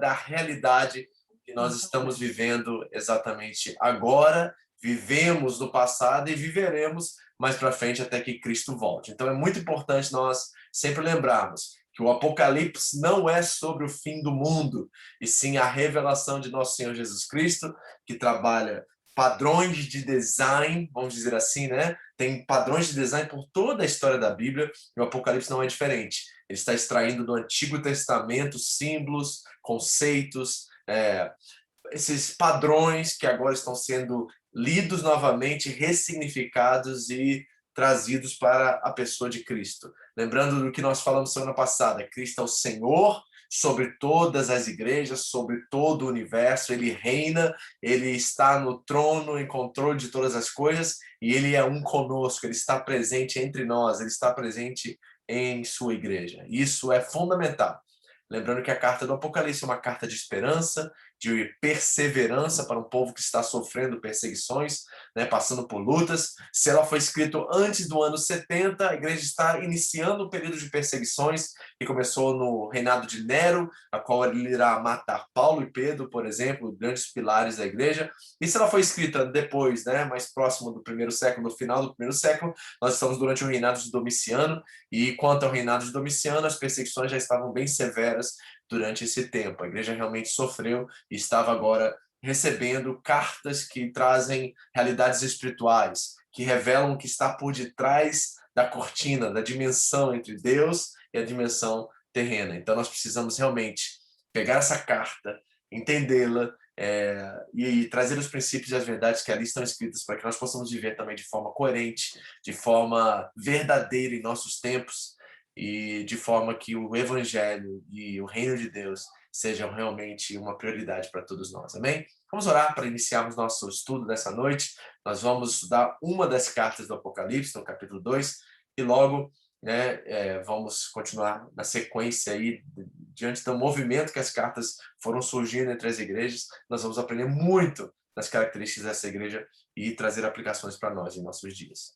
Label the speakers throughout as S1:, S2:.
S1: a realidade que nós estamos vivendo exatamente agora, vivemos no passado e viveremos mais para frente até que Cristo volte. Então é muito importante nós sempre lembrarmos que o Apocalipse não é sobre o fim do mundo, e sim a revelação de nosso Senhor Jesus Cristo, que trabalha padrões de design, vamos dizer assim, né? Tem padrões de design por toda a história da Bíblia, e o Apocalipse não é diferente. Ele está extraindo do Antigo Testamento símbolos, conceitos, esses padrões que agora estão sendo lidos novamente, ressignificados e trazidos para a pessoa de Cristo. Lembrando do que nós falamos semana passada, Cristo é o Senhor sobre todas as igrejas, sobre todo o universo, ele reina, ele está no trono, em controle de todas as coisas, e ele é um conosco, ele está presente entre nós, ele está presente em sua igreja. Isso é fundamental. Lembrando que a carta do Apocalipse é uma carta de esperança, de perseverança para um povo que está sofrendo perseguições, né, passando por lutas. Se ela foi escrita antes do ano 70, a igreja está iniciando um período de perseguições que começou no reinado de Nero, a qual ele irá matar Paulo e Pedro, por exemplo, grandes pilares da igreja. E se ela foi escrita depois, né, mais próximo do primeiro século, no final do primeiro século, nós estamos durante o reinado de Domiciano, e quanto ao reinado de Domiciano, as perseguições já estavam bem severas durante esse tempo. A igreja realmente sofreu e estava agora recebendo cartas que trazem realidades espirituais, que revelam o que está por detrás da cortina, da dimensão entre Deus e a dimensão terrena. Então nós precisamos realmente pegar essa carta, entendê-la, e trazer os princípios e as verdades que ali estão escritas para que nós possamos viver também de forma coerente, de forma verdadeira em nossos tempos, e de forma que o Evangelho e o Reino de Deus sejam realmente uma prioridade para todos nós. Amém? Vamos orar para iniciarmos nosso estudo dessa noite. Nós vamos estudar uma das cartas do Apocalipse, no capítulo 2, e logo, né, vamos continuar na sequência aí, diante do movimento que as cartas foram surgindo entre as igrejas. Nós vamos aprender muito das características dessa igreja e trazer aplicações para nós em nossos dias.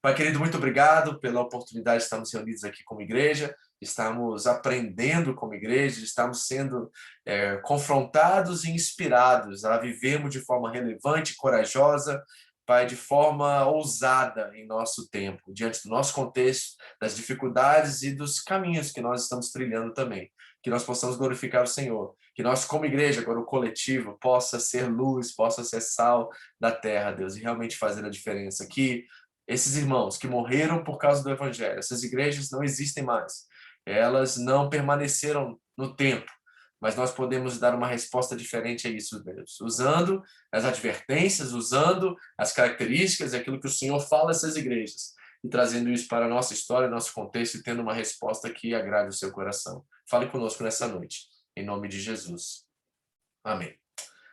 S1: Pai querido, muito obrigado pela oportunidade de estarmos reunidos aqui como igreja, estamos aprendendo como igreja, estamos sendo confrontados e inspirados a vivermos de forma relevante, corajosa, Pai, de forma ousada em nosso tempo, diante do nosso contexto, das dificuldades e dos caminhos que nós estamos trilhando também. Que nós possamos glorificar o Senhor, que nós como igreja, agora o coletivo, possa ser luz, possa ser sal da terra, Deus, e realmente fazer a diferença. Que esses irmãos que morreram por causa do Evangelho, essas igrejas não existem mais, elas não permaneceram no tempo, mas nós podemos dar uma resposta diferente a isso, Deus, usando as advertências, usando as características, aquilo que o Senhor fala a essas igrejas, e trazendo isso para a nossa história, nosso contexto, e tendo uma resposta que agrade o seu coração. Fale conosco nessa noite, em nome de Jesus. Amém.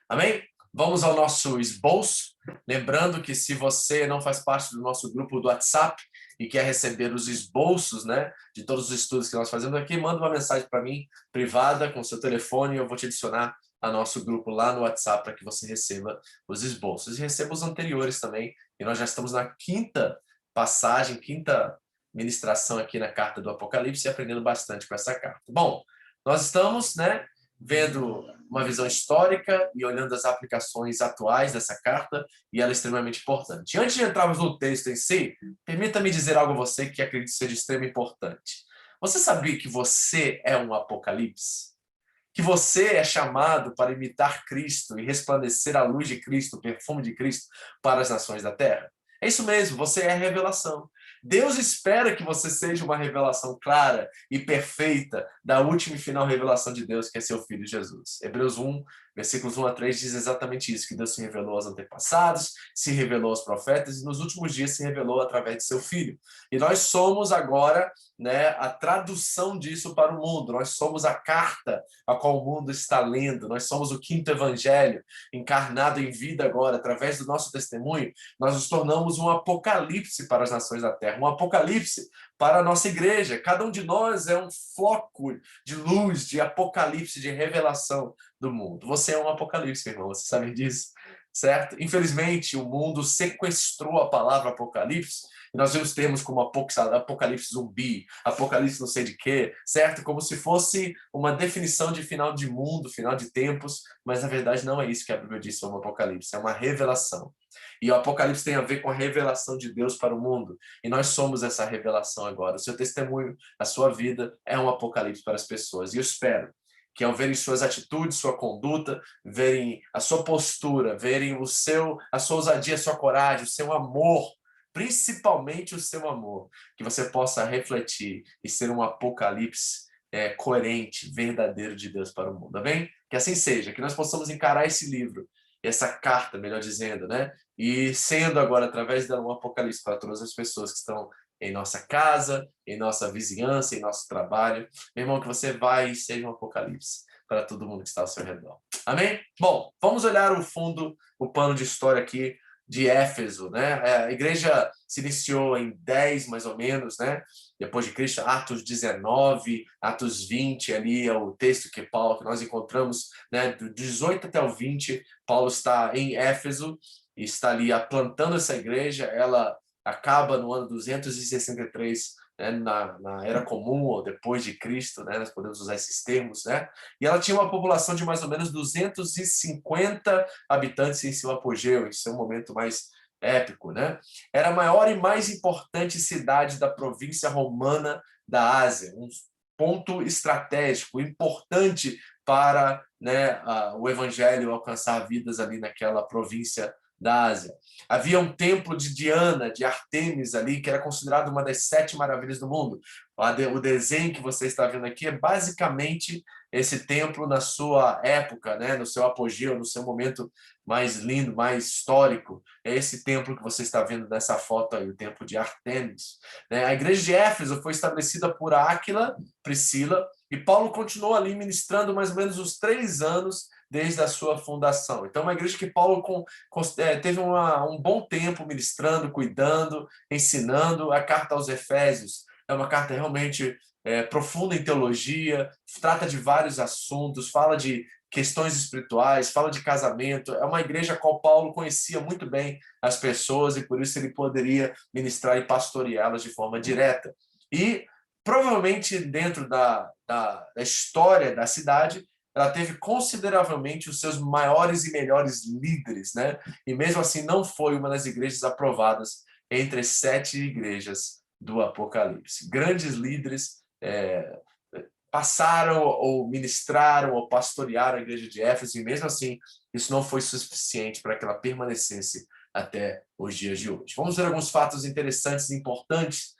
S1: Amém? Vamos ao nosso esboço. Lembrando que se você não faz parte do nosso grupo do WhatsApp e quer receber os esboços, né, de todos os estudos que nós fazemos aqui, manda uma mensagem para mim, privada, com seu telefone, e eu vou te adicionar a nosso grupo lá no WhatsApp para que você receba os esboços. E receba os anteriores também. E nós já estamos na quinta passagem, quinta ministração aqui na carta do Apocalipse e aprendendo bastante com essa carta. Bom, nós estamos, né, vendo uma visão histórica e olhando as aplicações atuais dessa carta, e ela é extremamente importante. Antes de entrarmos no texto em si, permita-me dizer algo a você que acredito ser de extrema importância. Você sabia que você é um apocalipse? Que você é chamado para imitar Cristo e resplandecer a luz de Cristo, o perfume de Cristo para as nações da terra? É isso mesmo, você é a revelação. Deus espera que você seja uma revelação clara e perfeita da última e final revelação de Deus, que é seu Filho Jesus. Hebreus 1, versículos 1 a 3 diz exatamente isso, que Deus se revelou aos antepassados, se revelou aos profetas e nos últimos dias se revelou através de seu Filho. E nós somos agora, né, a tradução disso para o mundo. Nós somos a carta a qual o mundo está lendo. Nós somos o quinto evangelho encarnado em vida agora, através do nosso testemunho. Nós nos tornamos um apocalipse para as nações da terra, um apocalipse para a nossa igreja. Cada um de nós é um foco de luz, de apocalipse, de revelação do mundo. Você é um apocalipse, irmão, você sabe disso? certo? Infelizmente, o mundo sequestrou a palavra Apocalipse, e nós vemos termos como Apocalipse zumbi, Apocalipse não sei de quê, certo? Como se fosse uma definição de final de mundo, final de tempos, mas na verdade não é isso que a Bíblia diz sobre o Apocalipse, é uma revelação. E o Apocalipse tem a ver com a revelação de Deus para o mundo, e nós somos essa revelação agora. O seu testemunho, a sua vida é um Apocalipse para as pessoas, e eu espero que ao verem suas atitudes, sua conduta, verem a sua postura, verem a sua ousadia, a sua coragem, o seu amor, principalmente o seu amor, que você possa refletir e ser um apocalipse coerente, verdadeiro de Deus para o mundo, amém? Que assim seja, que nós possamos encarar esse livro, essa carta, melhor dizendo, né? E sendo agora, através dela, um apocalipse para todas as pessoas que estão em nossa casa, em nossa vizinhança, em nosso trabalho. Meu irmão, que você vai e seja um apocalipse para todo mundo que está ao seu redor. Amém? Bom, vamos olhar o fundo, o pano de história aqui de Éfeso, né? A igreja se iniciou em 10, mais ou menos, né? Depois de Cristo, Atos 19, Atos 20, ali é o texto que nós encontramos, né? Do 18 até o 20, Paulo está em Éfeso e está ali plantando essa igreja. Ela acaba no ano 263, né, na Era Comum, ou depois de Cristo, né, nós podemos usar esses termos, né, e ela tinha uma população de mais ou menos 250 habitantes em seu apogeu, em seu momento mais épico, né? Era a maior e mais importante cidade da província romana da Ásia, um ponto estratégico, importante para, né, o evangelho alcançar vidas ali naquela província da Ásia. Havia um templo de Diana, de Artemis ali, que era considerado uma das 7 maravilhas do mundo. O desenho que você está vendo aqui é basicamente esse templo na sua época, né, no seu apogeu, no seu momento mais lindo, mais histórico. É esse templo que você está vendo nessa foto aí, o templo de Artemis. A igreja de Éfeso foi estabelecida por Áquila, Priscila, e Paulo continuou ali ministrando mais ou menos os 3 anos desde a sua fundação. Então, uma igreja que Paulo teve um bom tempo ministrando, cuidando, ensinando. A carta aos Efésios é uma carta realmente profunda em teologia, trata de vários assuntos, fala de questões espirituais, fala de casamento. É uma igreja a qual Paulo conhecia muito bem as pessoas e por isso ele poderia ministrar e pastoreá-las de forma direta. E provavelmente dentro da história da cidade, ela teve consideravelmente os seus maiores e melhores líderes, né? E mesmo assim não foi uma das igrejas aprovadas entre as 7 igrejas do Apocalipse. Grandes líderes passaram ou ministraram ou pastorearam a igreja de Éfeso, e mesmo assim isso não foi suficiente para que ela permanecesse até os dias de hoje. Vamos ver alguns fatos interessantes e importantes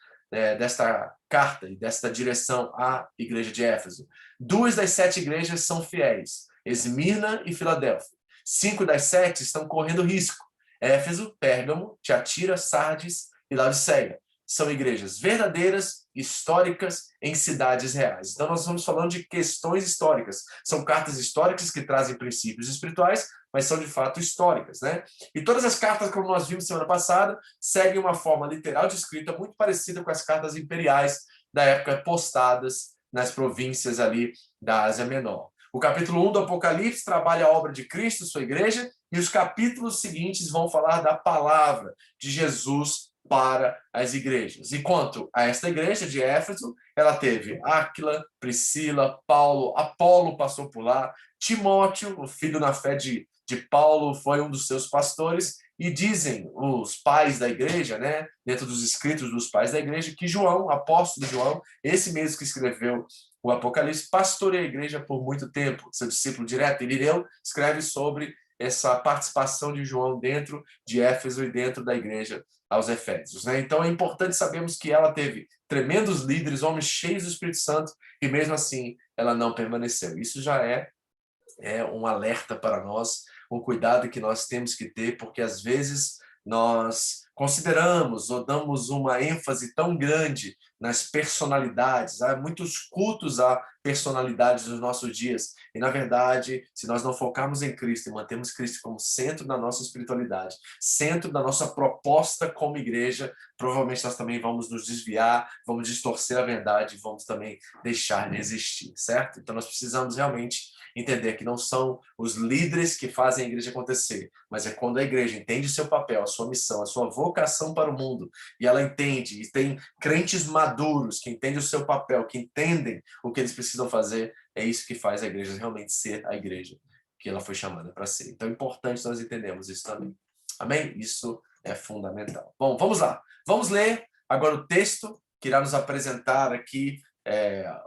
S1: desta carta e desta direção à igreja de Éfeso. 2 das 7 igrejas são fiéis, Esmirna e Filadélfia. 5 das 7 estão correndo risco, Éfeso, Pérgamo, Tiatira, Sardes e Laodiceia. São igrejas verdadeiras, históricas, em cidades reais. Então, nós estamos falando de questões históricas. São cartas históricas que trazem princípios espirituais, mas são de fato históricas, né? E todas as cartas, como nós vimos semana passada, seguem uma forma literal de escrita muito parecida com as cartas imperiais da época postadas nas províncias ali da Ásia Menor. O capítulo 1 do Apocalipse trabalha a obra de Cristo, sua igreja, e os capítulos seguintes vão falar da palavra de Jesus para as igrejas. E quanto a esta igreja de Éfeso, ela teve Áquila, Priscila, Paulo, Apolo passou por lá, Timóteo, o filho na fé de Paulo, foi um dos seus pastores, e dizem os pais da igreja, né, dentro dos escritos dos pais da igreja, que João, apóstolo João, esse mesmo que escreveu o Apocalipse, pastoreia a igreja por muito tempo. Seu discípulo direto, Irineu, escreve sobre essa participação de João dentro de Éfeso e dentro da igreja aos Efésios, né? Então é importante sabermos que ela teve tremendos líderes, homens cheios do Espírito Santo, e mesmo assim ela não permaneceu. Isso já é um alerta para nós, um cuidado que nós temos que ter, porque às vezes nós consideramos ou damos uma ênfase tão grande nas personalidades. Há muitos cultos a personalidades nos nossos dias. E, na verdade, se nós não focarmos em Cristo e mantermos Cristo como centro da nossa espiritualidade, centro da nossa proposta como igreja, provavelmente nós também vamos nos desviar, vamos distorcer a verdade e vamos também deixar de existir, certo? Então, nós precisamos realmente entender que não são os líderes que fazem a igreja acontecer, mas é quando a igreja entende o seu papel, a sua missão, a sua vocação para o mundo, e ela entende, e tem crentes maduros que entendem o seu papel, que entendem o que eles precisam fazer, é isso que faz a igreja realmente ser a igreja que ela foi chamada para ser. Então é importante nós entendermos isso também. Amém? Isso é fundamental. Bom, vamos lá. Vamos ler agora o texto que irá nos apresentar aqui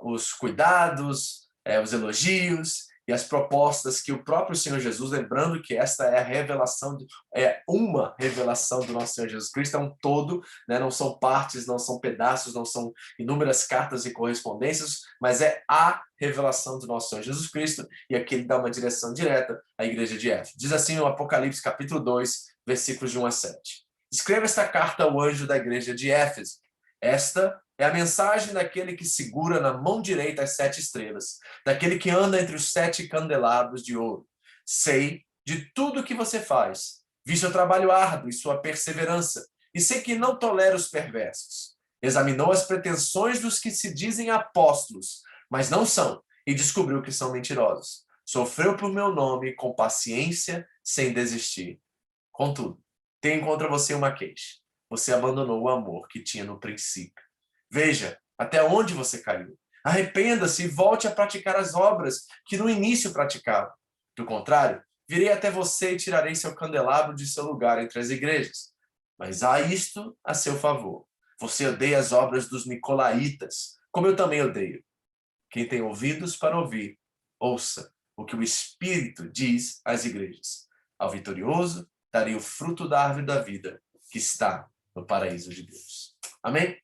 S1: os cuidados, os elogios e as propostas que o próprio Senhor Jesus, lembrando que esta é a revelação, é uma revelação do nosso Senhor Jesus Cristo, é um todo, né? Não são partes, não são pedaços, não são inúmeras cartas e correspondências, mas é a revelação do nosso Senhor Jesus Cristo, e aqui ele dá uma direção direta à igreja de Éfeso. Diz assim o Apocalipse capítulo 2, versículos de 1 a 7. Escreva esta carta ao anjo da igreja de Éfeso. Esta é a mensagem daquele que segura na mão direita as 7 estrelas, daquele que anda entre os 7 candelabros de ouro. Sei de tudo o que você faz, vi seu trabalho árduo e sua perseverança, e sei que não tolera os perversos. Examinou as pretensões dos que se dizem apóstolos, mas não são, e descobriu que são mentirosos. Sofreu por meu nome com paciência, sem desistir. Contudo, tenho contra você uma queixa. Você abandonou o amor que tinha no princípio. Veja até onde você caiu. Arrependa-se e volte a praticar as obras que no início praticava. Do contrário, virei até você e tirarei seu candelabro de seu lugar entre as igrejas. Mas há isto a seu favor. Você odeia as obras dos nicolaítas, como eu também odeio. Quem tem ouvidos para ouvir, ouça o que o Espírito diz às igrejas. Ao vitorioso, darei o fruto da árvore da vida, que está no paraíso de Deus. Amém?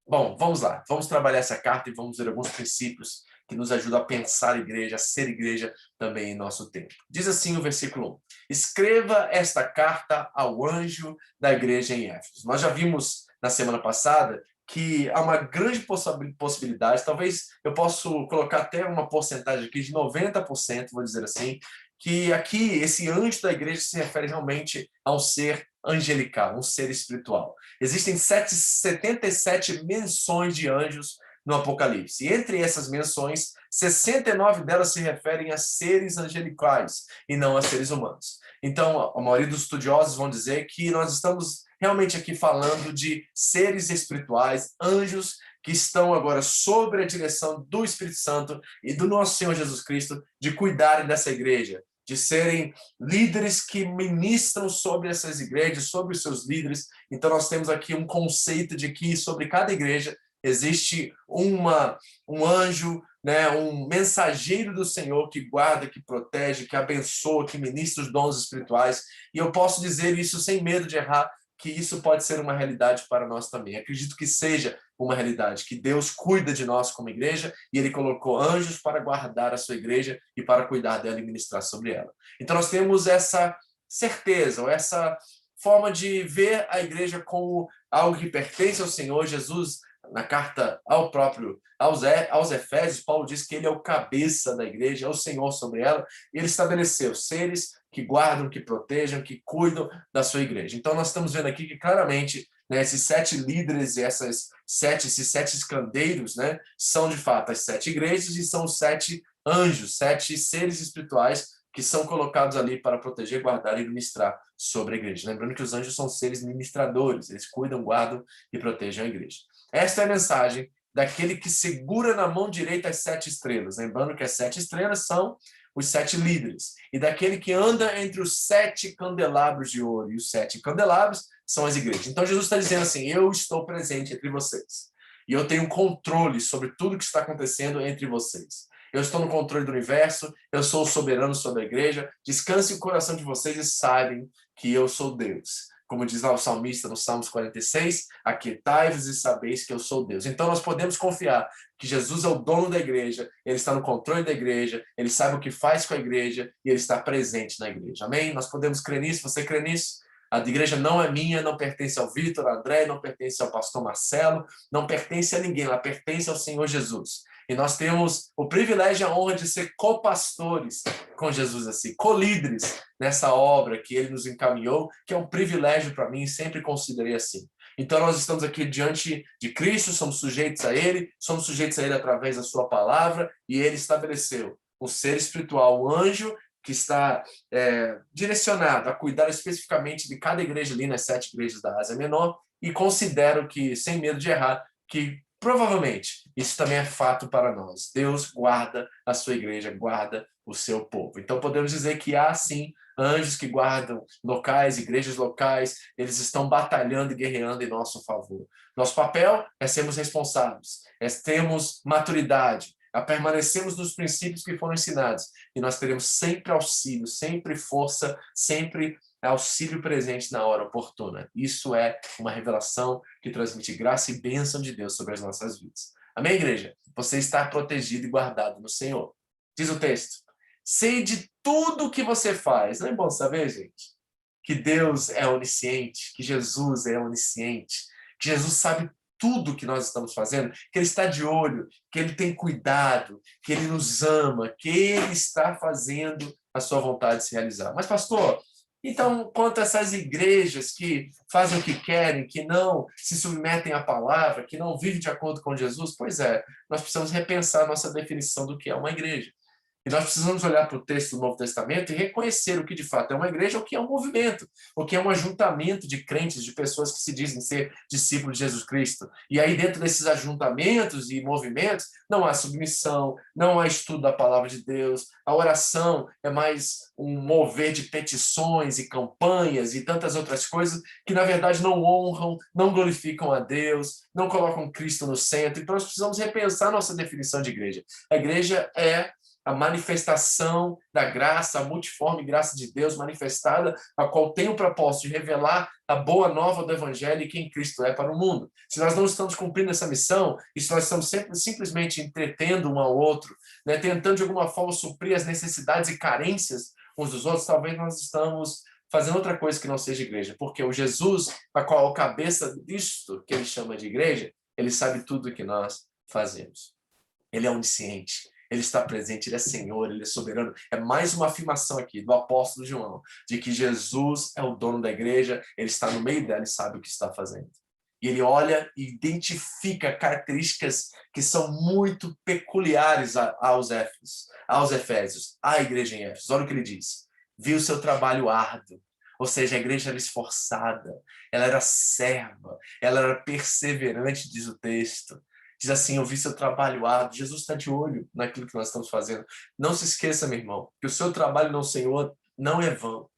S1: Bom, vamos lá. Vamos trabalhar essa carta e vamos ver alguns princípios que nos ajudam a pensar a igreja, a ser igreja também em nosso tempo. Diz assim o versículo 1. Escreva esta carta ao anjo da igreja em Éfeso. Nós já vimos na semana passada que há uma grande possibilidade, talvez eu possa colocar até uma porcentagem aqui de 90%, vou dizer assim, que aqui esse anjo da igreja se refere realmente a um ser angelical, um ser espiritual. Existem 77 menções de anjos no Apocalipse. E entre essas menções, 69 delas se referem a seres angelicais e não a seres humanos. Então, a maioria dos estudiosos vão dizer que nós estamos realmente aqui falando de seres espirituais, anjos que estão agora sob a direção do Espírito Santo e do nosso Senhor Jesus Cristo de cuidarem dessa igreja, de serem líderes que ministram sobre essas igrejas, sobre os seus líderes. Então nós temos aqui um conceito de que sobre cada igreja existe um anjo, né, um mensageiro do Senhor que guarda, que protege, que abençoa, que ministra os dons espirituais. E eu posso dizer isso sem medo de errar, que isso pode ser uma realidade para nós também. Acredito que seja uma realidade, que Deus cuida de nós como igreja e Ele colocou anjos para guardar a sua igreja e para cuidar dela e ministrar sobre ela. Então nós temos essa certeza, ou essa forma de ver a igreja como algo que pertence ao Senhor. Jesus, na carta aos Efésios, Paulo diz que ele é o cabeça da igreja, é o Senhor sobre ela, e ele estabeleceu seres que guardam, que protejam, que cuidam da sua igreja. Então nós estamos vendo aqui que claramente, né, esses 7 líderes e esses 7 escandeiros, né, são de fato as 7 igrejas e são os 7 anjos, 7 seres espirituais que são colocados ali para proteger, guardar e ministrar sobre a igreja. Lembrando que os anjos são seres ministradores, eles cuidam, guardam e protegem a igreja. Esta é a mensagem daquele que segura na mão direita as 7 estrelas. Lembrando que as 7 estrelas são os 7 líderes. E daquele que anda entre os 7 candelabros de ouro. E os 7 candelabros são as igrejas. Então Jesus está dizendo assim, eu estou presente entre vocês. E eu tenho controle sobre tudo que está acontecendo entre vocês. Eu estou no controle do universo, eu sou o soberano sobre a igreja. Descanse o coração de vocês e saibam que eu sou Deus. Como diz lá o salmista no Salmos 46, aquietai-vos e sabeis que eu sou Deus. Então nós podemos confiar que Jesus é o dono da igreja, ele está no controle da igreja, ele sabe o que faz com a igreja e ele está presente na igreja. Amém? Nós podemos crer nisso, você crê nisso? A igreja não é minha, não pertence ao Vitor, ao André, não pertence ao pastor Marcelo, não pertence a ninguém, ela pertence ao Senhor Jesus. E nós temos o privilégio e a honra de ser copastores com Jesus, assim, colíderes nessa obra que ele nos encaminhou, que é um privilégio para mim, sempre considerei assim. Então nós estamos aqui diante de Cristo, somos sujeitos a ele através da sua palavra, e ele estabeleceu um ser espiritual, um anjo que está direcionado a cuidar especificamente de cada igreja ali nas 7 igrejas da Ásia Menor, e considero que, sem medo de errar, que provavelmente isso também é fato para nós. Deus guarda a sua igreja, guarda o seu povo. Então podemos dizer que há sim anjos que guardam locais, igrejas locais, eles estão batalhando e guerreando em nosso favor. Nosso papel é sermos responsáveis, é termos maturidade, a permanecermos nos princípios que foram ensinados, e nós teremos sempre auxílio, sempre força, sempre auxílio presente na hora oportuna. Isso é uma revelação que transmite graça e bênção de Deus sobre as nossas vidas. Amém, igreja? Você está protegido e guardado no Senhor. Diz o texto: sei de tudo que você faz. Não é bom saber, gente? Que Deus é onisciente, que Jesus é onisciente, que Jesus sabe tudo que nós estamos fazendo, que Ele está de olho, que Ele tem cuidado, que Ele nos ama, que Ele está fazendo a sua vontade se realizar. Mas, pastor, então, quanto a essas igrejas que fazem o que querem, que não se submetem à palavra, que não vivem de acordo com Jesus, pois é, nós precisamos repensar a nossa definição do que é uma igreja. E nós precisamos olhar para o texto do Novo Testamento e reconhecer o que de fato é uma igreja, o que é um movimento, o que é um ajuntamento de crentes, de pessoas que se dizem ser discípulos de Jesus Cristo. E aí, dentro desses ajuntamentos e movimentos, não há submissão, não há estudo da palavra de Deus, a oração é mais um mover de petições e campanhas e tantas outras coisas que, na verdade, não honram, não glorificam a Deus, não colocam Cristo no centro. Então, nós precisamos repensar nossa definição de igreja. A igreja é a manifestação da graça, a multiforme graça de Deus manifestada, a qual tem o propósito de revelar a boa nova do Evangelho e quem Cristo é para o mundo. Se nós não estamos cumprindo essa missão, e se nós estamos sempre simplesmente entretendo um ao outro, né, tentando de alguma forma suprir as necessidades e carências uns dos outros, talvez nós estamos fazendo outra coisa que não seja igreja, porque o Jesus, a qual é a cabeça disto que ele chama de igreja, ele sabe tudo o que nós fazemos. Ele é onisciente. Ele está presente, Ele é Senhor, Ele é soberano. É mais uma afirmação aqui do apóstolo João, de que Jesus é o dono da igreja, Ele está no meio dela e sabe o que está fazendo. E Ele olha e identifica características que são muito peculiares aos Efésios, à igreja em Éfeso. Olha o que Ele diz: viu o seu trabalho árduo, ou seja, a igreja era esforçada, ela era serva, ela era perseverante, diz o texto. Diz assim: eu vi seu trabalho árduo. Jesus está de olho naquilo que nós estamos fazendo. Não se esqueça, meu irmão, que o seu trabalho no Senhor não é vão.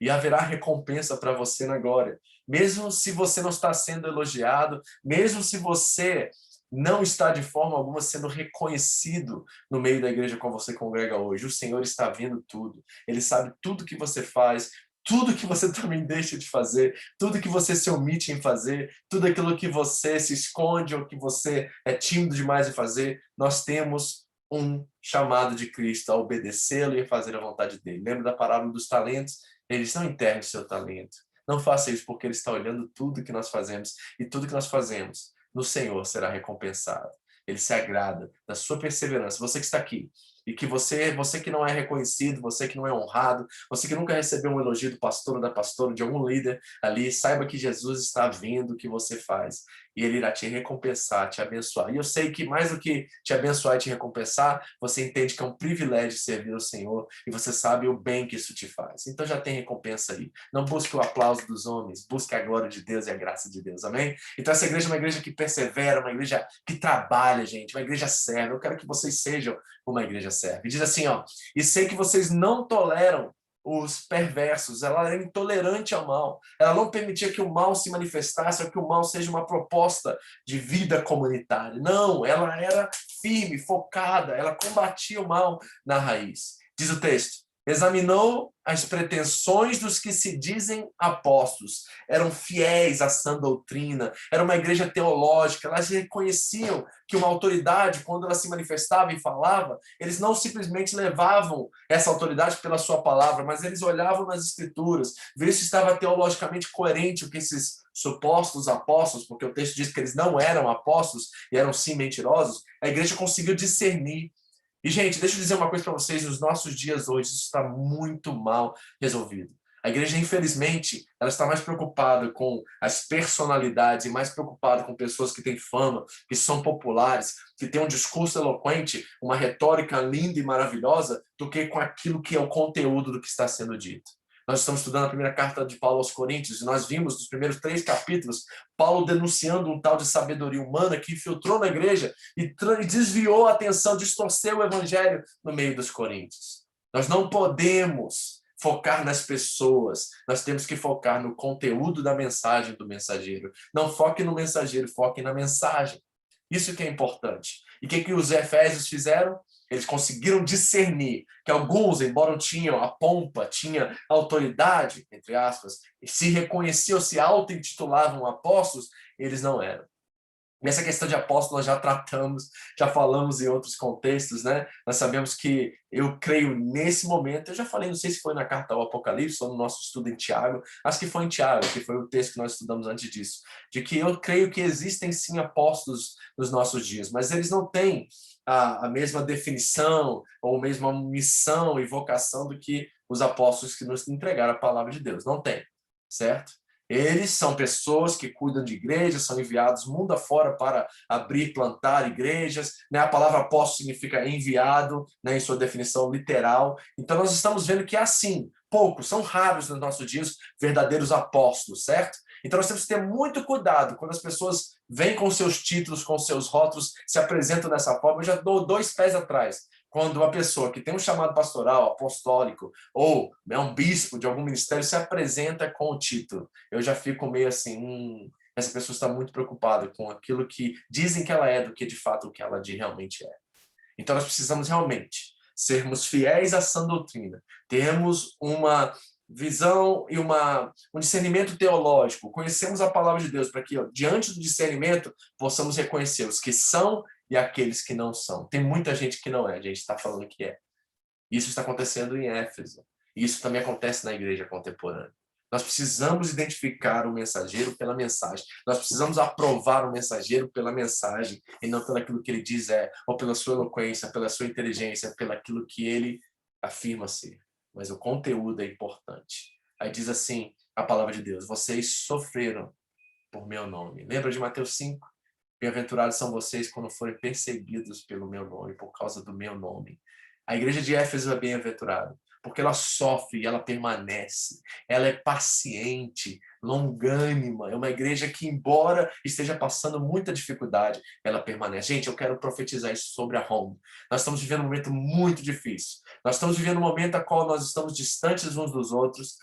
S1: E haverá recompensa para você na glória. Mesmo se você não está sendo elogiado, mesmo se você não está de forma alguma sendo reconhecido no meio da igreja com você congrega hoje, o Senhor está vendo tudo. Ele sabe tudo que você faz, tudo que você também deixa de fazer, tudo que você se omite em fazer, tudo aquilo que você se esconde ou que você é tímido demais em fazer, nós temos um chamado de Cristo a obedecê-lo e a fazer a vontade dele. Lembra da parábola dos talentos? Eles não enterrem seu talento. Não faça isso, porque ele está olhando tudo que nós fazemos, e tudo que nós fazemos no Senhor será recompensado. Ele se agrada da sua perseverança. Você que está aqui, e que você que não é reconhecido, você que não é honrado, você que nunca recebeu um elogio do pastor ou da pastora, de algum líder ali, saiba que Jesus está vendo o que você faz. E Ele irá te recompensar, te abençoar. E eu sei que mais do que te abençoar e te recompensar, você entende que é um privilégio servir ao Senhor e você sabe o bem que isso te faz. Então já tem recompensa aí. Não busque o aplauso dos homens, busque a glória de Deus e a graça de Deus. Amém? Então essa igreja é uma igreja que persevera, uma igreja que trabalha, gente, uma igreja serve. Eu quero que vocês sejam uma igreja serve. E diz assim, ó: e sei que vocês não toleram os perversos. Ela era intolerante ao mal. Ela não permitia que o mal se manifestasse ou que o mal seja uma proposta de vida comunitária. Não, ela era firme, focada, ela combatia o mal na raiz. Diz o texto: examinou as pretensões dos que se dizem apóstolos. Eram fiéis à sã doutrina, era uma igreja teológica, elas reconheciam que uma autoridade, quando ela se manifestava e falava, eles não simplesmente levavam essa autoridade pela sua palavra, mas eles olhavam nas escrituras, ver se estava teologicamente coerente o que esses supostos apóstolos, porque o texto diz que eles não eram apóstolos e eram sim mentirosos, a igreja conseguiu discernir. E, gente, deixa eu dizer uma coisa para vocês, nos nossos dias hoje, isso está muito mal resolvido. A igreja, infelizmente, ela está mais preocupada com as personalidades e mais preocupada com pessoas que têm fama, que são populares, que têm um discurso eloquente, uma retórica linda e maravilhosa, do que com aquilo que é o conteúdo do que está sendo dito. Nós estamos estudando a primeira carta de Paulo aos Coríntios e nós vimos nos primeiros 3 capítulos Paulo denunciando um tal de sabedoria humana que infiltrou na igreja e desviou a atenção, distorceu o evangelho no meio dos coríntios. Nós não podemos focar nas pessoas, nós temos que focar no conteúdo da mensagem do mensageiro. Não foque no mensageiro, foque na mensagem. Isso que é importante. E o que os efésios fizeram? Eles conseguiram discernir que alguns, embora tinham a pompa, tinham a autoridade, entre aspas, e se reconheciam, se auto-intitulavam apóstolos, eles não eram. Nessa questão de apóstolo nós já tratamos, já falamos em outros contextos, né? Nós sabemos que eu creio nesse momento, eu já falei, não sei se foi na carta ao Apocalipse ou no nosso estudo em Tiago, acho que foi em Tiago, que foi o texto que nós estudamos antes disso, de que eu creio que existem sim apóstolos nos nossos dias, mas eles não têm a mesma definição ou a mesma missão e vocação do que os apóstolos que nos entregaram a palavra de Deus. Não tem, certo? Eles são pessoas que cuidam de igrejas, são enviados mundo afora para abrir, plantar igrejas. Né? A palavra apóstolo significa enviado, né, em sua definição literal. Então, nós estamos vendo que é assim. Poucos, são raros nos nossos dias verdadeiros apóstolos, certo? Então, nós temos que ter muito cuidado quando as pessoas vêm com seus títulos, com seus rótulos, se apresentam dessa forma. Eu já dou 2 pés atrás. Quando uma pessoa que tem um chamado pastoral, apostólico, ou é um bispo de algum ministério, se apresenta com o título, eu já fico meio assim, essa pessoa está muito preocupada com aquilo que dizem que ela é, do que de fato o que ela realmente é. Então nós precisamos realmente sermos fiéis à sã doutrina, termos uma visão e um discernimento teológico, conhecemos a palavra de Deus para que, diante do discernimento, possamos reconhecer os que são e aqueles que não são. Tem muita gente que não é, a gente está falando que é. Isso está acontecendo em Éfeso. E isso também acontece na igreja contemporânea. Nós precisamos identificar o mensageiro pela mensagem. Nós precisamos aprovar o mensageiro pela mensagem e não pelo aquilo que ele diz ou pela sua eloquência, pela sua inteligência, pelo aquilo que ele afirma ser. Mas o conteúdo é importante. Aí diz assim a palavra de Deus: vocês sofreram por meu nome. Lembra de Mateus 5? Bem-aventurados são vocês quando forem perseguidos pelo meu nome, por causa do meu nome. A igreja de Éfeso é bem-aventurada, porque ela sofre e ela permanece. Ela é paciente, longânima. É uma igreja que, embora esteja passando muita dificuldade, ela permanece. Gente, eu quero profetizar isso sobre a Home. Nós estamos vivendo um momento muito difícil. Nós estamos vivendo um momento a qual nós estamos distantes uns dos outros.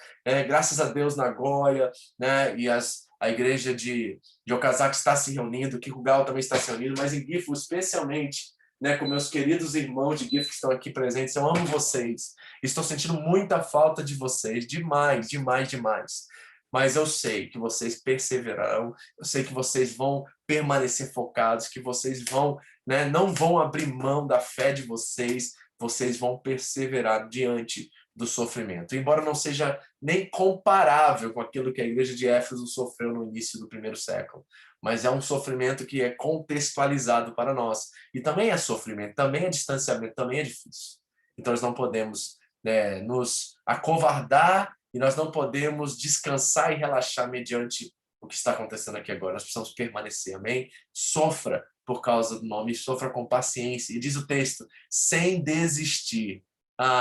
S1: Graças a Deus, Nagoya, né, e a igreja de Okazaki está se reunindo, Kikugawa também está se reunindo, mas em Gifu especialmente, né, com meus queridos irmãos de Gifu que estão aqui presentes, eu amo vocês, estou sentindo muita falta de vocês, demais, demais, demais. Mas eu sei que vocês perseverarão, eu sei que vocês vão permanecer focados, que vocês vão, né, não vão abrir mão da fé de vocês, vocês vão perseverar diante do sofrimento. Embora não seja nem comparável com aquilo que a igreja de Éfeso sofreu no início do 1º século, mas é um sofrimento que é contextualizado para nós. E também é sofrimento, também é distanciamento, também é difícil. Então nós não podemos, né, nos acovardar e nós não podemos descansar e relaxar mediante o que está acontecendo aqui agora. Nós precisamos permanecer, amém? Sofra por causa do nome, sofra com paciência. E diz o texto, sem desistir.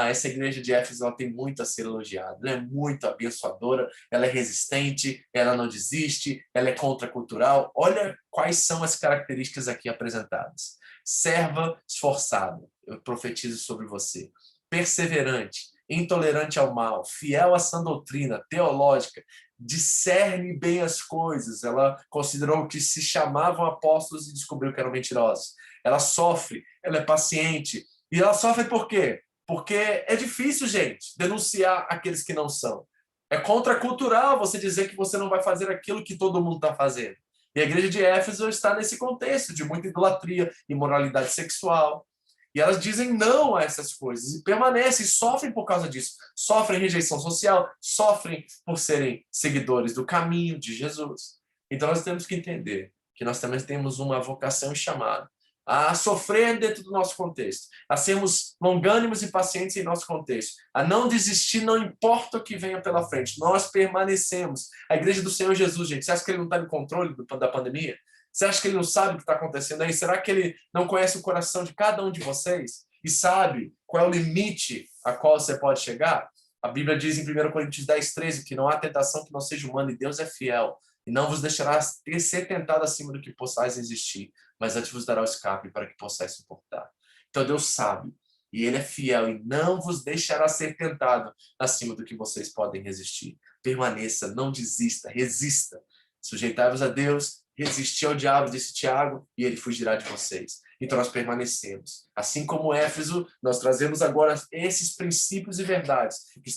S1: Essa igreja de Éfeso ela tem muito a ser elogiada, ela é muito abençoadora, ela é resistente, ela não desiste, ela é contracultural. Olha quais são as características aqui apresentadas. Serva esforçada, eu profetizo sobre você. Perseverante, intolerante ao mal, fiel à sã doutrina, teológica, discerne bem as coisas. Ela considerou que se chamavam apóstolos e descobriu que eram mentirosos. Ela sofre, ela é paciente. E ela sofre por quê? Porque é difícil, gente, denunciar aqueles que não são. É contracultural você dizer que você não vai fazer aquilo que todo mundo está fazendo. E a igreja de Éfeso está nesse contexto de muita idolatria, imoralidade sexual. E elas dizem não a essas coisas e permanecem, sofrem por causa disso. Sofrem rejeição social, sofrem por serem seguidores do caminho de Jesus. Então nós temos que entender que nós também temos uma vocação e chamado a sofrer dentro do nosso contexto, a sermos longânimos e pacientes em nosso contexto, a não desistir, não importa o que venha pela frente, nós permanecemos. A igreja do Senhor Jesus, gente, você acha que ele não está no controle da pandemia? Você acha que ele não sabe o que está acontecendo aí? Será que ele não conhece o coração de cada um de vocês e sabe qual é o limite a qual você pode chegar? A Bíblia diz em 1 Coríntios 10:13 que não há tentação que não seja humana e Deus é fiel e não vos deixará ser tentado acima do que possais resistir, mas antes vos dará o escape para que possais suportar. Então Deus sabe, e Ele é fiel e não vos deixará ser tentado acima do que vocês podem resistir. Permaneça, não desista, resista. Sujeitai-vos a Deus, resistir ao diabo, disse Tiago, e ele fugirá de vocês. Então nós permanecemos. Assim como Éfeso, nós trazemos agora esses princípios e verdades que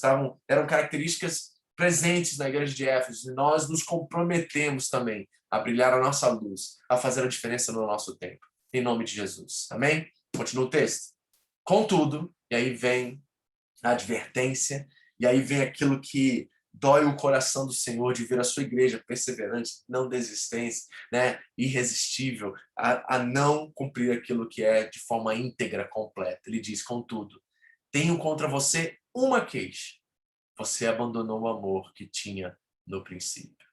S1: eram características presentes na igreja de Éfeso, e nós nos comprometemos também a brilhar a nossa luz, a fazer a diferença no nosso tempo. Em nome de Jesus. Amém? Continua o texto. Contudo, e aí vem a advertência, e aí vem aquilo que dói o coração do Senhor de ver a sua igreja perseverante, não desistente, né, irresistível, a não cumprir aquilo que é de forma íntegra, completa. Ele diz, contudo, tenho contra você uma queixa. Você abandonou o amor que tinha no princípio.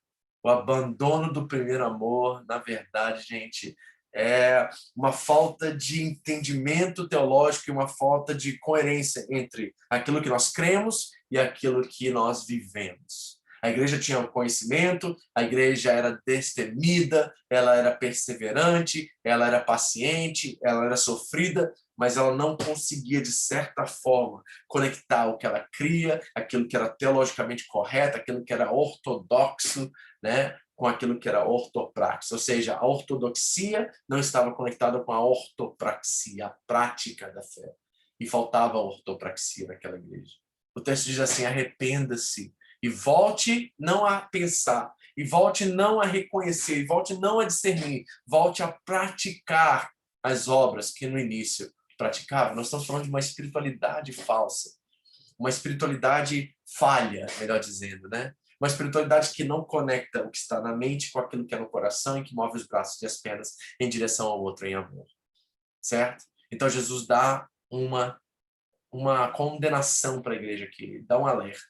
S1: O abandono do primeiro amor, na verdade, gente, é uma falta de entendimento teológico e uma falta de coerência entre aquilo que nós cremos e aquilo que nós vivemos. A igreja tinha um conhecimento, a igreja era destemida, ela era perseverante, ela era paciente, ela era sofrida, mas ela não conseguia, de certa forma, conectar o que ela cria, aquilo que era teologicamente correto, aquilo que era ortodoxo, né, com aquilo que era ortopraxia. Ou seja, a ortodoxia não estava conectada com a ortopraxia, a prática da fé. E faltava a ortopraxia naquela igreja. O texto diz assim, arrependa-se e volte não a pensar, e volte não a reconhecer, e volte não a discernir, volte a praticar as obras que no início praticava. Nós estamos falando de uma espiritualidade falsa, uma espiritualidade falha, melhor dizendo, né? Uma espiritualidade que não conecta o que está na mente com aquilo que é no coração e que move os braços e as pernas em direção ao outro em amor, certo? Então Jesus dá uma condenação para a igreja aqui, dá um alerta.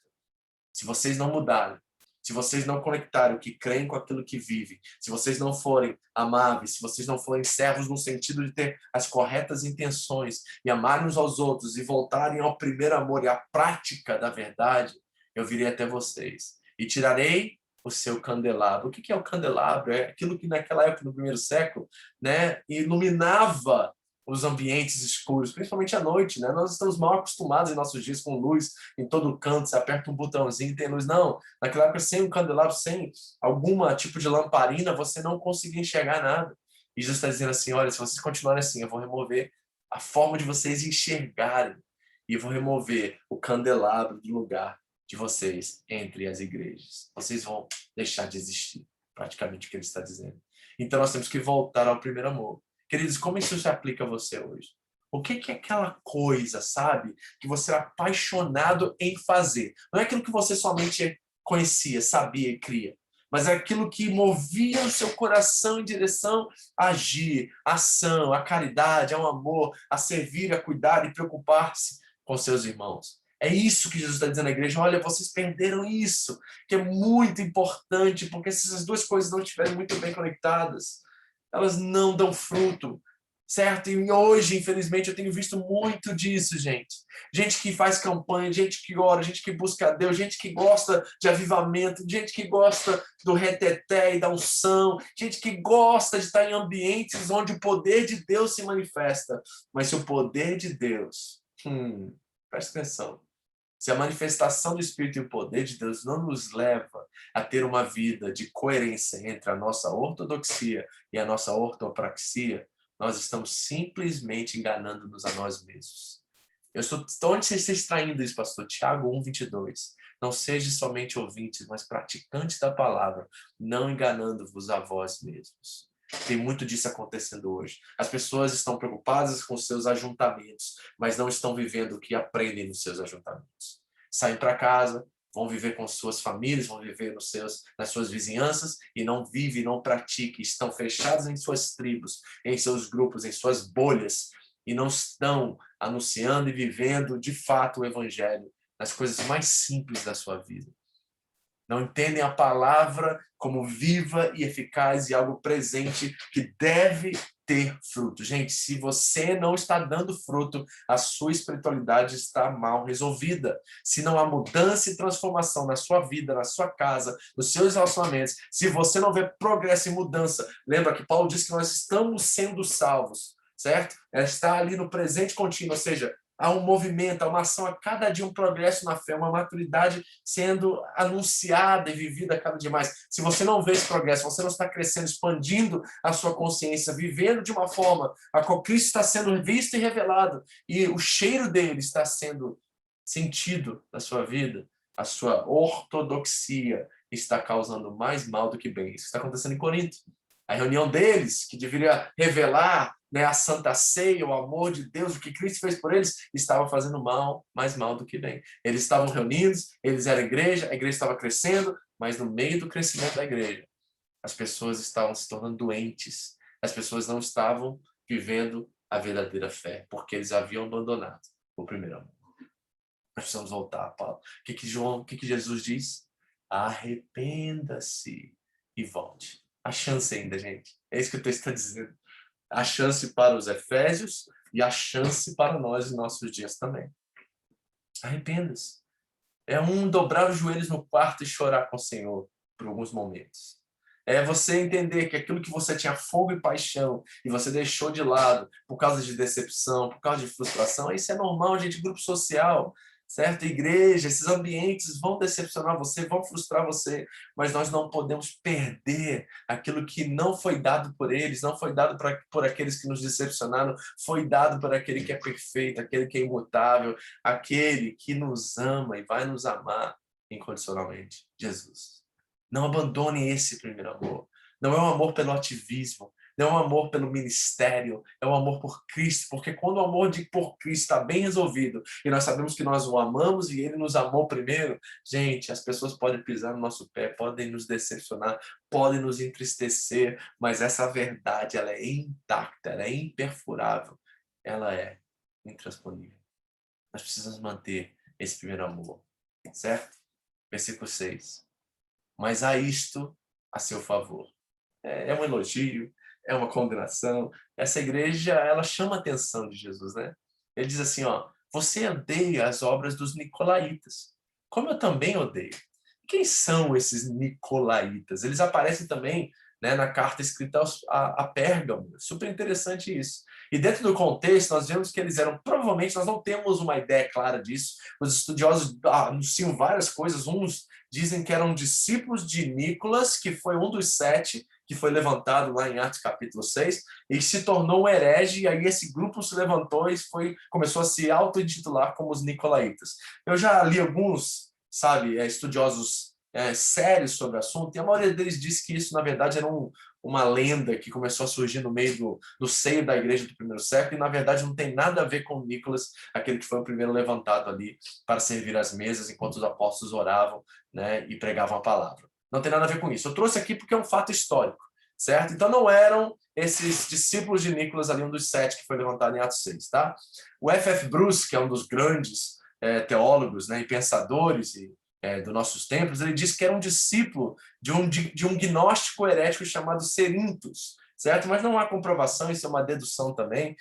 S1: Se vocês não mudarem, se vocês não conectarem o que creem com aquilo que vivem, se vocês não forem amáveis, se vocês não forem servos no sentido de ter as corretas intenções e amarem uns aos outros e voltarem ao primeiro amor e à prática da verdade, eu virei até vocês e tirarei o seu candelabro. O que é o candelabro? É aquilo que naquela época, no primeiro século, né, iluminava os ambientes escuros, principalmente à noite, né? Nós estamos mal acostumados em nossos dias com luz em todo canto, você aperta um botãozinho e tem luz. Não, naquela época, sem um candelabro, sem algum tipo de lamparina, você não conseguia enxergar nada. E Jesus está dizendo assim, olha, se vocês continuarem assim, eu vou remover a forma de vocês enxergarem e eu vou remover o candelabro do lugar de vocês entre as igrejas. Vocês vão deixar de existir, praticamente o que ele está dizendo. Então nós temos que voltar ao primeiro amor. Queridos, como isso se aplica a você hoje? O que é aquela coisa, sabe, que você é apaixonado em fazer? Não é aquilo que você somente conhecia, sabia e cria, mas é aquilo que movia o seu coração em direção a agir, a ação, a caridade, ao amor, a servir, a cuidar e preocupar-se com seus irmãos. É isso que Jesus está dizendo à igreja. Olha, vocês perderam isso, que é muito importante, porque se essas duas coisas não estiverem muito bem conectadas, elas não dão fruto, certo? E hoje, infelizmente, eu tenho visto muito disso, gente. Gente que faz campanha, gente que ora, gente que busca a Deus, gente que gosta de avivamento, gente que gosta do reteté e da unção, gente que gosta de estar em ambientes onde o poder de Deus se manifesta. Mas se o poder de Deus, presta atenção, se a manifestação do Espírito e o poder de Deus não nos leva a ter uma vida de coerência entre a nossa ortodoxia e a nossa ortopraxia, nós estamos simplesmente enganando-nos a nós mesmos. Onde você está extraindo isso, pastor? Tiago 1:22. Não seja somente ouvintes, mas praticantes da palavra, não enganando-vos a vós mesmos. Tem muito disso acontecendo hoje. As pessoas estão preocupadas com seus ajuntamentos, mas não estão vivendo o que aprendem nos seus ajuntamentos. Saem para casa, vão viver com suas famílias, vão viver nas suas vizinhanças e não vivem, não praticam, estão fechados em suas tribos, em seus grupos, em suas bolhas e não estão anunciando e vivendo de fato o evangelho nas coisas mais simples da sua vida. Não entendem a palavra como viva e eficaz e algo presente que deve ter fruto. Gente, se você não está dando fruto, a sua espiritualidade está mal resolvida. Se não há mudança e transformação na sua vida, na sua casa, nos seus relacionamentos, se você não vê progresso e mudança, lembra que Paulo diz que nós estamos sendo salvos, certo? Está ali no presente contínuo, ou seja, há um movimento, há uma ação a cada dia, um progresso na fé, uma maturidade sendo anunciada e vivida a cada dia mais. Se você não vê esse progresso, você não está crescendo, expandindo a sua consciência, vivendo de uma forma a qual Cristo está sendo visto e revelado, e o cheiro dele está sendo sentido na sua vida, a sua ortodoxia está causando mais mal do que bem. Isso está acontecendo em Corinto. A reunião deles, que deveria revelar, né, a Santa Ceia, o amor de Deus, o que Cristo fez por eles, estava fazendo mal, mais mal do que bem. Eles estavam reunidos, eles eram igreja, a igreja estava crescendo, mas no meio do crescimento da igreja, as pessoas estavam se tornando doentes, as pessoas não estavam vivendo a verdadeira fé, porque eles haviam abandonado o primeiro amor. Nós precisamos voltar, Paulo. O que Jesus diz? Arrependa-se e volte. A chance ainda, gente. É isso que o texto está dizendo. A chance para os efésios e a chance para nós em nossos dias também. Arrependa-se. É dobrar os joelhos no quarto e chorar com o Senhor por alguns momentos. É você entender que aquilo que você tinha fogo e paixão e você deixou de lado por causa de decepção, por causa de frustração, isso é normal, gente, grupo social, certo? Igreja, esses ambientes vão decepcionar você, vão frustrar você, mas nós não podemos perder aquilo que não foi dado por eles, não foi dado por aqueles que nos decepcionaram, foi dado por aquele que é perfeito, aquele que é imutável, aquele que nos ama e vai nos amar incondicionalmente, Jesus. Não abandone esse primeiro amor. Não é um amor pelo ativismo, não é um amor pelo ministério, é um amor por Cristo, porque quando o amor por Cristo está bem resolvido e nós sabemos que nós o amamos e ele nos amou primeiro, gente, as pessoas podem pisar no nosso pé, podem nos decepcionar, podem nos entristecer, mas essa verdade, ela é intacta, ela é imperfurável, ela é intransponível. Nós precisamos manter esse primeiro amor, certo? Versículo 6. Mas há isto a seu favor. É um elogio, é uma condenação. Essa igreja, ela chama a atenção de Jesus, né? Ele diz assim, ó, você odeia as obras dos nicolaítas, como eu também odeio. Quem são esses nicolaítas? Eles aparecem também, né, na carta escrita a Pérgamo. Super interessante isso. E dentro do contexto, nós vemos que eles eram, provavelmente, nós não temos uma ideia clara disso. Os estudiosos anunciam várias coisas. Uns dizem que eram discípulos de Nicolas, que foi um dos 7, que foi levantado lá em Atos capítulo 6, e se tornou um herege, e aí esse grupo se levantou e começou a se auto-intitular como os nicolaítas. Eu já li alguns, sabe, estudiosos sérios sobre o assunto, e a maioria deles diz que isso, na verdade, era uma lenda que começou a surgir no meio do seio da igreja do primeiro século, e na verdade não tem nada a ver com Nicolas, aquele que foi o primeiro levantado ali para servir as mesas enquanto os apóstolos oravam, né, e pregavam a palavra. Não tem nada a ver com isso. Eu trouxe aqui porque é um fato histórico, certo? Então não eram esses discípulos de Nicolas ali, um dos 7 que foi levantado em Atos 6, tá? O F.F. Bruce, que é um dos grandes teólogos, né, e pensadores dos nossos tempos, ele disse que era um discípulo de um gnóstico herético chamado Cerinthus, certo? Mas não há comprovação, isso é uma dedução também.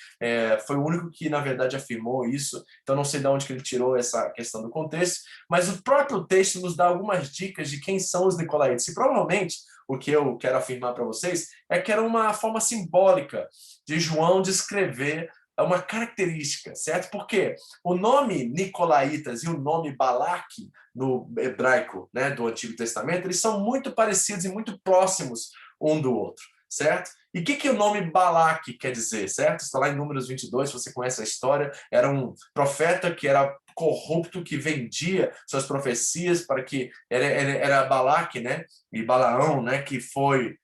S1: Foi o único que, na verdade, afirmou isso, então não sei de onde que ele tirou essa questão do contexto, mas o próprio texto nos dá algumas dicas de quem são os nicolaítas. E provavelmente o que eu quero afirmar para vocês é que era uma forma simbólica de João descrever uma característica, certo? Porque o nome Nicolaitas e o nome Balaque no hebraico, né, do Antigo Testamento, eles são muito parecidos e muito próximos um do outro, certo? E o que o nome Balaque quer dizer, certo? Está lá em Números 22, se você conhece a história, era um profeta que era corrupto, que vendia suas profecias para que era Balaque, né? E Balaão, né? Que foi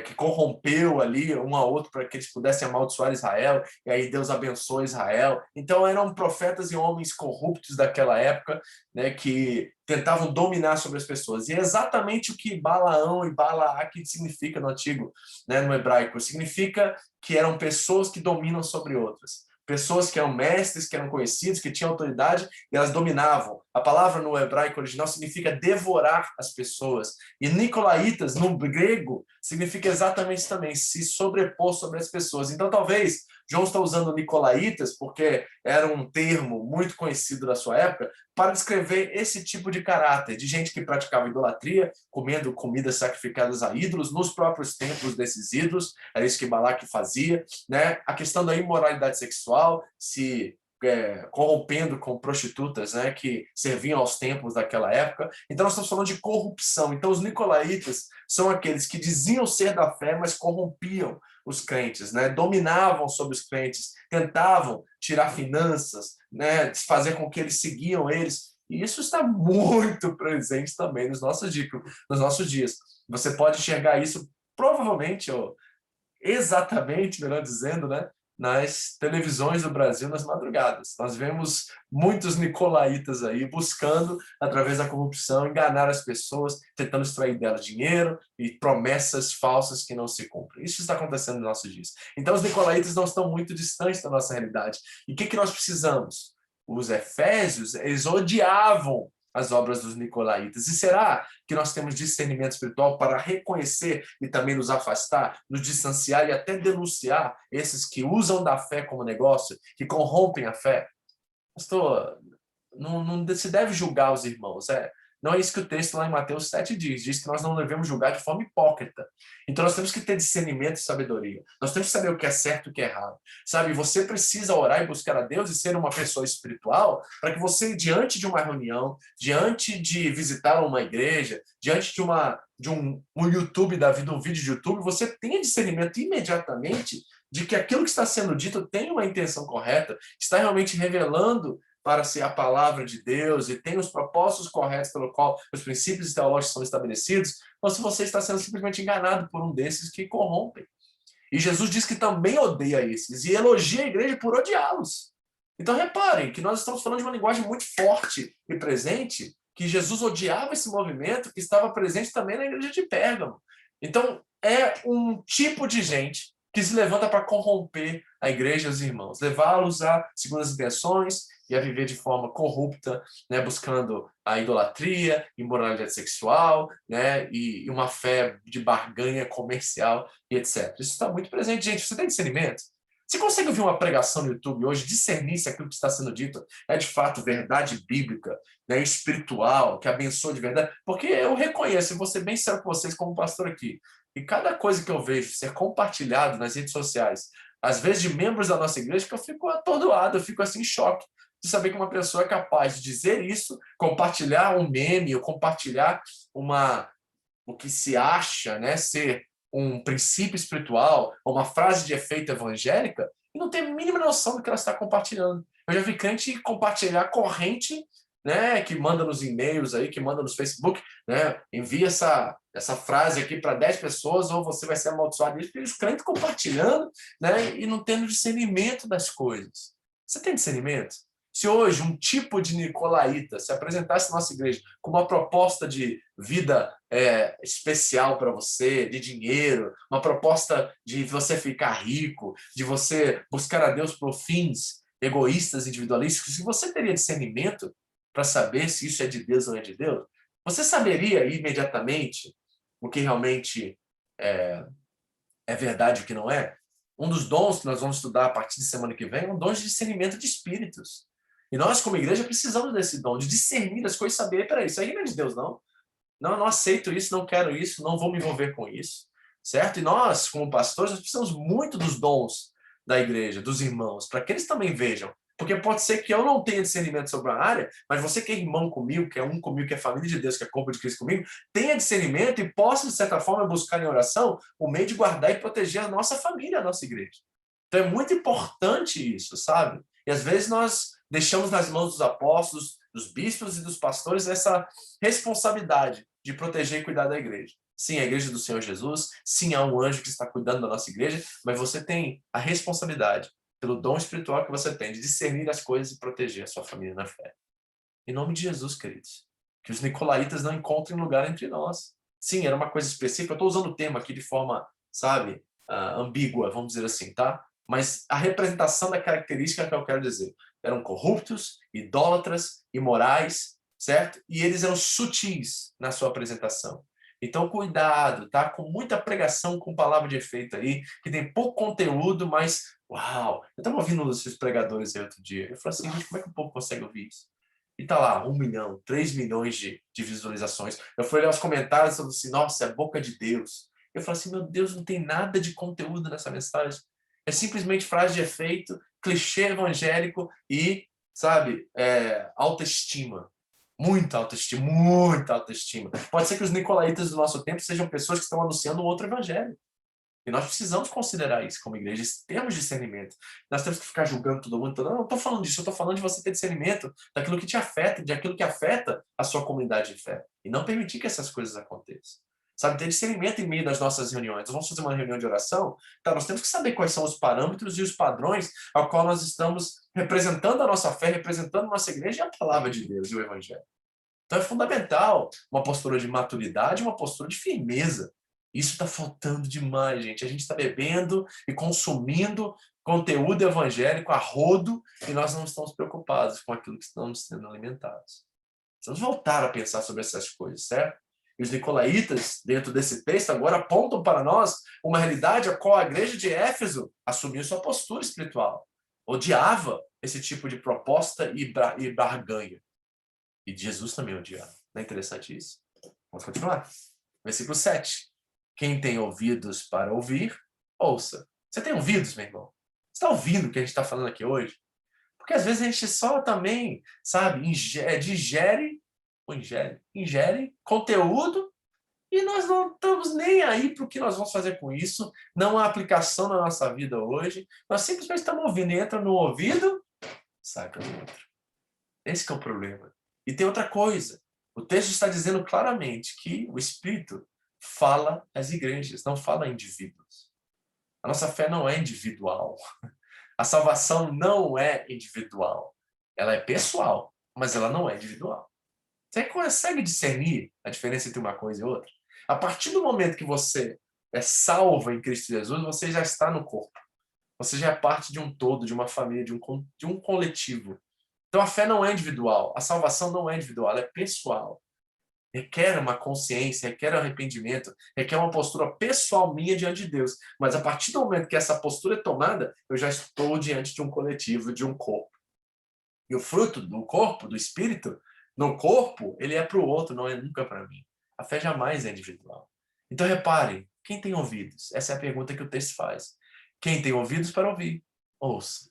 S1: que corrompeu ali um ao outro para que eles pudessem amaldiçoar Israel, e aí Deus abençoou Israel. Então eram profetas e homens corruptos daquela época, né, que tentavam dominar sobre as pessoas. E é exatamente o que Balaão e Balaque significa no antigo, né, no hebraico. Significa que eram pessoas que dominam sobre outras. Pessoas que eram mestres, que eram conhecidos, que tinham autoridade, e elas dominavam. A palavra no hebraico original significa devorar as pessoas. E Nicolaitas, no grego, significa exatamente isso também, se sobrepor sobre as pessoas. Então, talvez, João está usando Nicolaitas, porque era um termo muito conhecido da sua época, para descrever esse tipo de caráter, de gente que praticava idolatria, comendo comidas sacrificadas a ídolos, nos próprios templos desses ídolos, era isso que Balaque fazia, né? A questão da imoralidade sexual, se corrompendo com prostitutas, né, que serviam aos templos daquela época. Então nós estamos falando de corrupção. Então os nicolaítas são aqueles que diziam ser da fé, mas corrompiam os crentes, né, dominavam sobre os crentes, tentavam tirar finanças, né, fazer com que eles seguiam eles. E isso está muito presente também nos nossos dias. Você pode enxergar isso provavelmente, ou exatamente, melhor dizendo, né, nas televisões do Brasil nas madrugadas. Nós vemos muitos nicolaítas aí buscando, através da corrupção, enganar as pessoas, tentando extrair delas dinheiro e promessas falsas que não se cumprem. Isso está acontecendo nos nossos dias. Então, os nicolaítas não estão muito distantes da nossa realidade. E o que nós precisamos? Os efésios, eles odiavam as obras dos nicolaítas. E será que nós temos discernimento espiritual para reconhecer e também nos afastar, nos distanciar e até denunciar esses que usam da fé como negócio, que corrompem a fé? Pastor, não se deve julgar os irmãos, não é isso que o texto lá em Mateus 7 diz que nós não devemos julgar de forma hipócrita. Então nós temos que ter discernimento e sabedoria. Nós temos que saber o que é certo e o que é errado. Sabe, você precisa orar e buscar a Deus e ser uma pessoa espiritual para que você, diante de uma reunião, diante de visitar uma igreja, diante de um YouTube da vida, um vídeo de YouTube, você tenha discernimento imediatamente de que aquilo que está sendo dito tem uma intenção correta, está realmente revelando para ser a palavra de Deus e tem os propósitos corretos pelo qual os princípios teológicos são estabelecidos, ou se você está sendo simplesmente enganado por um desses que corrompem. E Jesus diz que também odeia esses e elogia a igreja por odiá-los. Então reparem que nós estamos falando de uma linguagem muito forte e presente, que Jesus odiava esse movimento que estava presente também na igreja de Pérgamo. Então é um tipo de gente que se levanta para corromper a igreja e os irmãos, levá-los a segundas intenções e a viver de forma corrupta, né, buscando a idolatria, imoralidade sexual, né, e uma fé de barganha comercial e etc. Isso está muito presente, gente. Você tem discernimento? Você consegue ouvir uma pregação no YouTube hoje, discernir se aquilo que está sendo dito é de fato verdade bíblica, né, espiritual, que abençoa de verdade? Porque eu reconheço, e vou ser bem sério com vocês como pastor aqui, e cada coisa que eu vejo ser compartilhado nas redes sociais, às vezes de membros da nossa igreja, que eu fico atordoado, eu fico assim em choque de saber que uma pessoa é capaz de dizer isso, compartilhar um meme, ou compartilhar o que se acha, né, ser um princípio espiritual, uma frase de efeito evangélica, e não tem a mínima noção do que ela está compartilhando. Eu já vi crente compartilhar corrente, né, que manda nos e-mails aí, que manda nos Facebook, né, envia essa frase aqui para 10 pessoas ou você vai ser amaldiçoado. E os crentes compartilhando, né, e não tendo discernimento das coisas. Você tem discernimento? Se hoje um tipo de nicolaíta se apresentasse na nossa igreja com uma proposta de vida especial para você, de dinheiro, uma proposta de você ficar rico, de você buscar a Deus por fins egoístas, individualistas, se você teria discernimento para saber se isso é de Deus ou não é de Deus, você saberia imediatamente o que realmente é verdade e o que não é? Um dos dons que nós vamos estudar a partir de semana que vem é um dom de discernimento de espíritos. E nós, como igreja, precisamos desse dom, de discernir as coisas e saber, peraí, isso aí não é de Deus, não. Não, eu não aceito isso, não quero isso, não vou me envolver com isso. Certo? E nós, como pastores, nós precisamos muito dos dons da igreja, dos irmãos, para que eles também vejam. Porque pode ser que eu não tenha discernimento sobre a área, mas você que é irmão comigo, que é um comigo, que é família de Deus, que é corpo de Cristo comigo, tenha discernimento e possa, de certa forma, buscar em oração o meio de guardar e proteger a nossa família, a nossa igreja. Então é muito importante isso, sabe? E às vezes nós deixamos nas mãos dos apóstolos, dos bispos e dos pastores essa responsabilidade de proteger e cuidar da igreja. Sim, a igreja do Senhor Jesus. Sim, há um anjo que está cuidando da nossa igreja, mas você tem a responsabilidade, pelo dom espiritual que você tem, de discernir as coisas e proteger a sua família na fé. Em nome de Jesus, queridos. Que os nicolaítas não encontrem lugar entre nós. Sim, era uma coisa específica. Eu estou usando o termo aqui de forma, sabe, ambígua, vamos dizer assim, tá? Mas a representação da característica que eu quero dizer. Eram corruptos, idólatras, imorais, certo? E eles eram sutis na sua apresentação. Então, cuidado, tá? Com muita pregação com palavra de efeito aí, que tem pouco conteúdo, mas, uau! Eu estava ouvindo um dos pregadores aí outro dia. Eu falei assim, gente, como é que o povo consegue ouvir isso? E tá lá, 1 milhão, 3 milhões de visualizações. Eu fui olhar os comentários e falei assim, nossa, é boca de Deus. Eu falei assim, meu Deus, não tem nada de conteúdo nessa mensagem. É simplesmente frase de efeito, clichê evangélico e, sabe, autoestima. Muita autoestima, muita autoestima. Pode ser que os nicolaítas do nosso tempo sejam pessoas que estão anunciando um outro evangelho. E nós precisamos considerar isso como igreja, temos discernimento. Nós temos que ficar julgando todo mundo. Não estou falando disso, eu estou falando de você ter discernimento daquilo que te afeta, de aquilo que afeta a sua comunidade de fé. E não permitir que essas coisas aconteçam. Sabe, ter discernimento em meio das nossas reuniões. Nós vamos fazer uma reunião de oração, então nós temos que saber quais são os parâmetros e os padrões ao qual nós estamos representando a nossa fé, representando a nossa igreja e a palavra de Deus e o evangelho. Então é fundamental uma postura de maturidade, uma postura de firmeza. Isso está faltando demais, gente. A gente está bebendo e consumindo conteúdo evangélico a rodo e nós não estamos preocupados com aquilo que estamos sendo alimentados. Precisamos voltar a pensar sobre essas coisas, certo? E os nicolaítas, dentro desse texto, agora apontam para nós uma realidade a qual a igreja de Éfeso assumiu sua postura espiritual. Odiava esse tipo de proposta e barganha. E Jesus também odiava. Não é interessante isso? Vamos continuar. Versículo 7. Quem tem ouvidos para ouvir, ouça. Você tem ouvidos, meu irmão? Você está ouvindo o que a gente está falando aqui hoje? Porque às vezes a gente só também, sabe, ingere conteúdo e nós não estamos nem aí para o que nós vamos fazer com isso. Não há aplicação na nossa vida hoje. Nós simplesmente estamos ouvindo. Entra no ouvido, sai pelo outro. Esse que é o problema. E tem outra coisa. O texto está dizendo claramente que o Espírito fala às igrejas, não fala a indivíduos. A nossa fé não é individual. A salvação não é individual. Ela é pessoal, mas ela não é individual. Você consegue discernir a diferença entre uma coisa e outra? A partir do momento que você é salvo em Cristo Jesus, você já está no corpo. Você já é parte de um todo, de uma família, de um coletivo. Então a fé não é individual, a salvação não é individual, ela é pessoal. Requer uma consciência, requer um arrependimento, requer uma postura pessoal minha diante de Deus. Mas a partir do momento que essa postura é tomada, eu já estou diante de um coletivo, de um corpo. E o fruto do corpo, do espírito, no corpo, ele é para o outro, não é nunca para mim. A fé jamais é individual. Então reparem, quem tem ouvidos? Essa é a pergunta que o texto faz. Quem tem ouvidos para ouvir, ouça.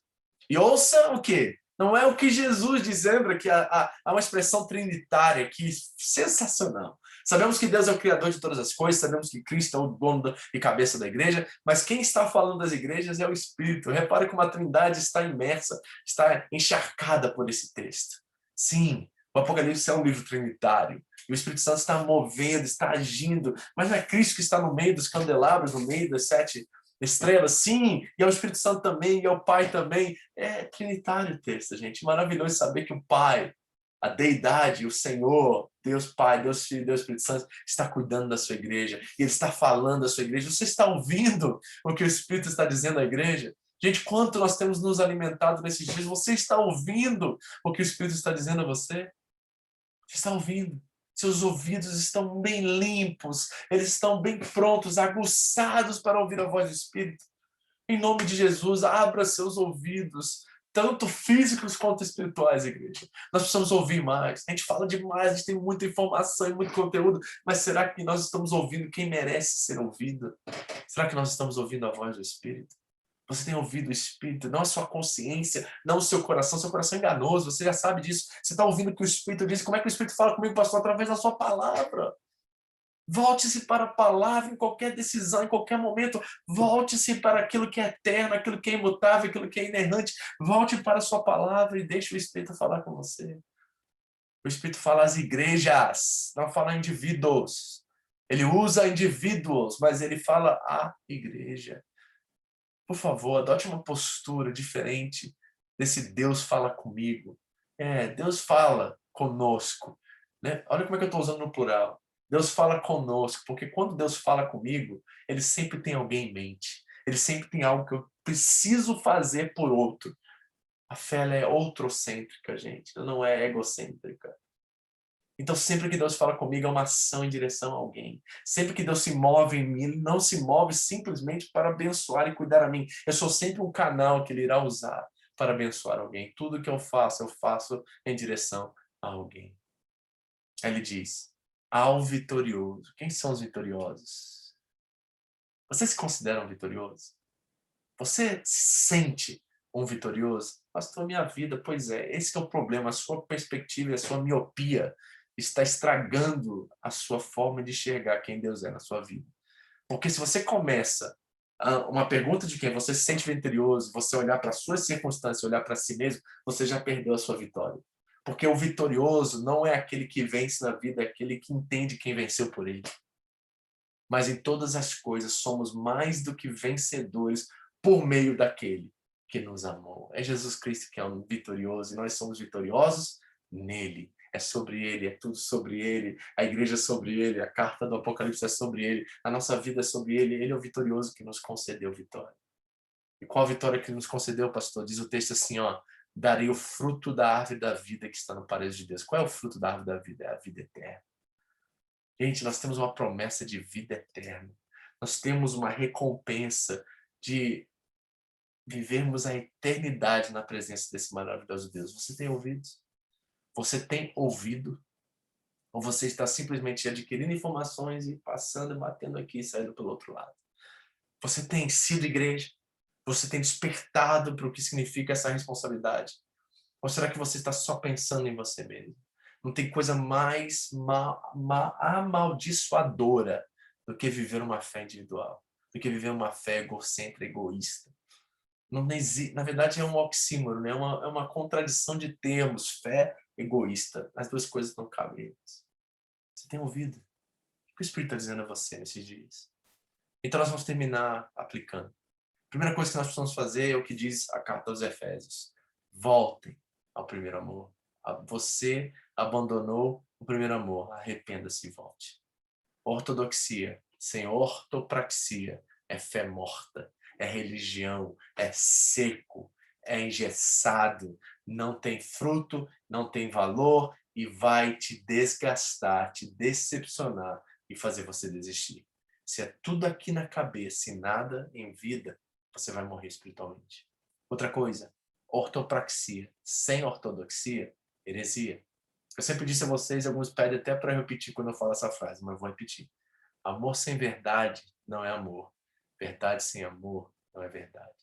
S1: E ouça o quê? Não é o que Jesus diz, lembra que há uma expressão trinitária aqui sensacional. Sabemos que Deus é o criador de todas as coisas, sabemos que Cristo é o dono e cabeça da igreja, mas quem está falando das igrejas é o Espírito. Repare como a trindade está imersa, está encharcada por esse texto. Sim, o Apocalipse é um livro trinitário. E o Espírito Santo está movendo, está agindo, mas não é Cristo que está no meio dos candelabros, no meio das 7 estrelas, sim, e é o Espírito Santo também, e é o Pai também. É trinitário o texto, gente. Maravilhoso saber que o Pai, a deidade, o Senhor, Deus Pai, Deus Filho, Deus Espírito Santo, está cuidando da sua igreja, e Ele está falando da sua igreja. Você está ouvindo o que o Espírito está dizendo à igreja? Gente, quanto nós temos nos alimentado nesses dias? Você está ouvindo o que o Espírito está dizendo a você? Você está ouvindo? Seus ouvidos estão bem limpos, eles estão bem prontos, aguçados para ouvir a voz do Espírito. Em nome de Jesus, abra seus ouvidos, tanto físicos quanto espirituais, igreja. Nós precisamos ouvir mais. A gente fala demais, a gente tem muita informação e muito conteúdo, mas será que nós estamos ouvindo quem merece ser ouvido? Será que nós estamos ouvindo a voz do Espírito? Você tem ouvido o Espírito, não a sua consciência, não o seu coração é enganoso, você já sabe disso. Você está ouvindo o que o Espírito diz. Como é que o Espírito fala comigo, pastor? Através da sua palavra. Volte-se para a palavra em qualquer decisão, em qualquer momento. Volte-se para aquilo que é eterno, aquilo que é imutável, aquilo que é inerrante. Volte para a sua palavra e deixe o Espírito falar com você. O Espírito fala às igrejas, não fala a indivíduos. Ele usa indivíduos, mas ele fala à igreja. Por favor, adote uma postura diferente desse Deus fala comigo. Deus fala conosco, né? Olha como é que eu estou usando no plural. Deus fala conosco, porque quando Deus fala comigo, ele sempre tem alguém em mente. Ele sempre tem algo que eu preciso fazer por outro. A fé ela é outrocêntrica, gente. Ela não é egocêntrica. Então, sempre que Deus fala comigo, é uma ação em direção a alguém. Sempre que Deus se move em mim, Ele não se move simplesmente para abençoar e cuidar a mim. Eu sou sempre um canal que Ele irá usar para abençoar alguém. Tudo que eu faço em direção a alguém. Aí Ele diz, ao vitorioso. Quem são os vitoriosos? Você se considera um vitorioso? Você se sente um vitorioso? Pastor, minha vida, pois é, esse que é o problema. A sua perspectiva e a sua miopia está estragando a sua forma de enxergar quem Deus é na sua vida. Porque se você começa uma pergunta de quem você se sente vitorioso, você olhar para as suas circunstâncias, olhar para si mesmo, você já perdeu a sua vitória. Porque o vitorioso não é aquele que vence na vida, é aquele que entende quem venceu por ele. Mas em todas as coisas somos mais do que vencedores por meio daquele que nos amou. É Jesus Cristo que é um vitorioso e nós somos vitoriosos nele. É sobre ele, é tudo sobre ele, a igreja é sobre ele, a carta do Apocalipse é sobre ele, a nossa vida é sobre ele. Ele é o vitorioso que nos concedeu vitória. E qual a vitória que nos concedeu, pastor? Diz o texto assim, ó, darei o fruto da árvore da vida que está no paraíso de Deus. Qual é o fruto da árvore da vida? É a vida eterna. Gente, nós temos uma promessa de vida eterna. Nós temos uma recompensa de vivermos a eternidade na presença desse maravilhoso Deus. Você tem ouvido? Você tem ouvido? Ou você está simplesmente adquirindo informações e passando, batendo aqui e saindo pelo outro lado? Você tem sido igreja? Você tem despertado para o que significa essa responsabilidade? Ou será que você está só pensando em você mesmo? Não tem coisa mais amaldiçoadora do que viver uma fé individual, do que viver uma fé egocêntrica, egoísta. Não existe, na verdade, é um oxímoro, né? É uma contradição de termos, fé, egoísta. As duas coisas não cabem. Você tem ouvido? O que o Espírito está dizendo a você nesses dias? Então nós vamos terminar aplicando. A primeira coisa que nós precisamos fazer é o que diz a carta aos Efésios. Voltem ao primeiro amor. Você abandonou o primeiro amor. Arrependa-se e volte. Ortodoxia sem ortopraxia é fé morta, é religião, é seco, é engessado, não tem fruto, não tem valor e vai te desgastar, te decepcionar e fazer você desistir. Se é tudo aqui na cabeça e nada em vida, você vai morrer espiritualmente. Outra coisa, ortopraxia sem ortodoxia, heresia. Eu sempre disse a vocês, alguns pedem até para repetir quando eu falo essa frase, mas eu vou repetir. Amor sem verdade não é amor. Verdade sem amor não é verdade.